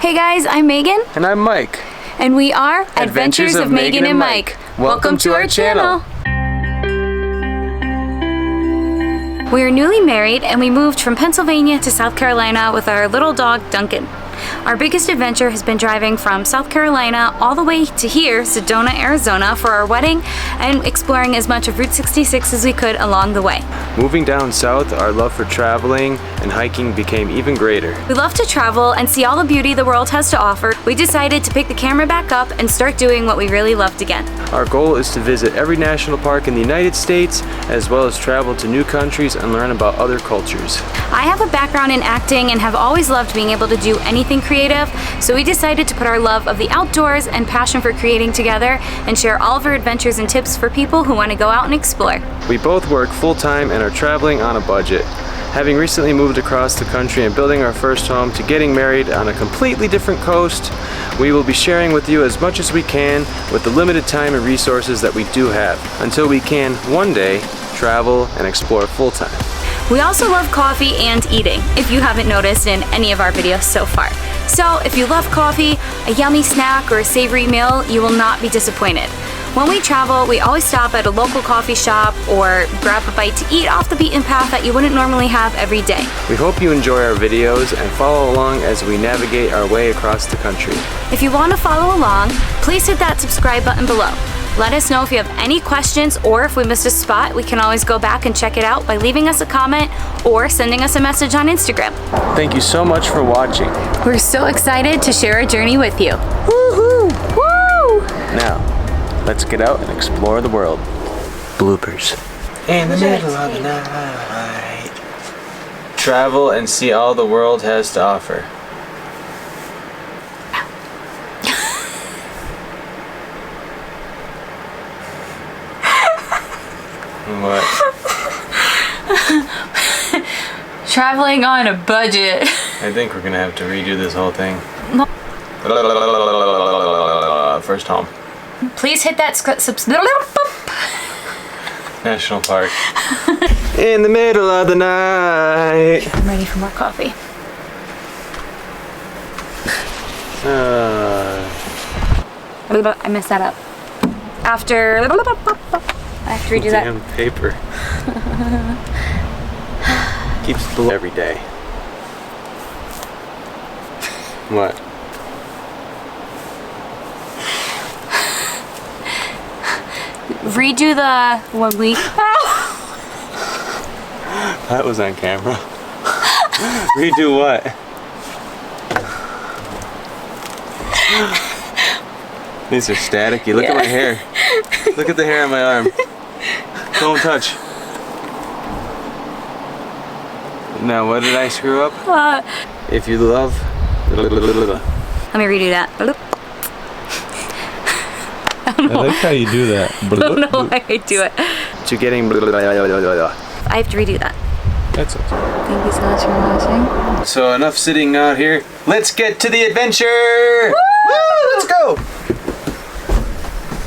Hey guys, I'm Megan. And I'm Mike. And we are Adventures of Megan and Mike. Welcome to our channel. We are newly married and we moved from Pennsylvania to South Carolina with our little dog, Duncan. Our biggest adventure has been driving from South Carolina all the way to here, Sedona, Arizona, for our wedding and exploring as much of Route 66 as we could along the way. Moving down south, our love for traveling and hiking became even greater. We love to travel and see all the beauty the world has to offer. We decided to pick the camera back up and start doing what we really loved again. Our goal is to visit every national park in the United States, as well as travel to new countries and learn about other cultures. I have a background in acting and have always loved being able to do anything creative, so we decided to put our love of the outdoors and passion for creating together and share all of our adventures and tips for people who want to go out and explore. We both work full-time and are traveling on a budget. Having recently moved across the country and building our first home to getting married on a completely different coast, we will be sharing with you as much as we can with the limited time and resources that we do have, until we can, one day, travel and explore full-time. We also love coffee and eating, if you haven't noticed in any of our videos so far. So if you love coffee, a yummy snack, or a savory meal, you will not be disappointed. When we travel, we always stop at a local coffee shop or grab a bite to eat off the beaten path that you wouldn't normally have every day. We hope you enjoy our videos and follow along as we navigate our way across the country. If you want to follow along, please hit that subscribe button below. Let us know if you have any questions, or if we missed a spot, we can always go back and check it out by leaving us a comment or sending us a message on Instagram. Thank you so much for watching. We're so excited to share our journey with you. Woohoo! Woo! Now, let's get out and explore the world. Bloopers. In the middle of the night. Travel and see all the world has to offer. What? Traveling on a budget. I think we're gonna have to redo this whole thing. First home. Please hit that National Park. In the middle of the night. I'm ready for more coffee. I messed that up. After I have to redo that. Damn paper. Keeps blue every day. What? Redo the 1 week. That was on camera. Redo what? These are staticky. Look at my hair. Look at the hair on my arm. Don't touch. Now, what did I screw up? If you love... Let me redo that. I like how you do that. I don't know why I do it. To getting... I have to redo that. That's it. Thank you so much for watching. So enough sitting out here. Let's get to the adventure! Woo! Let's go!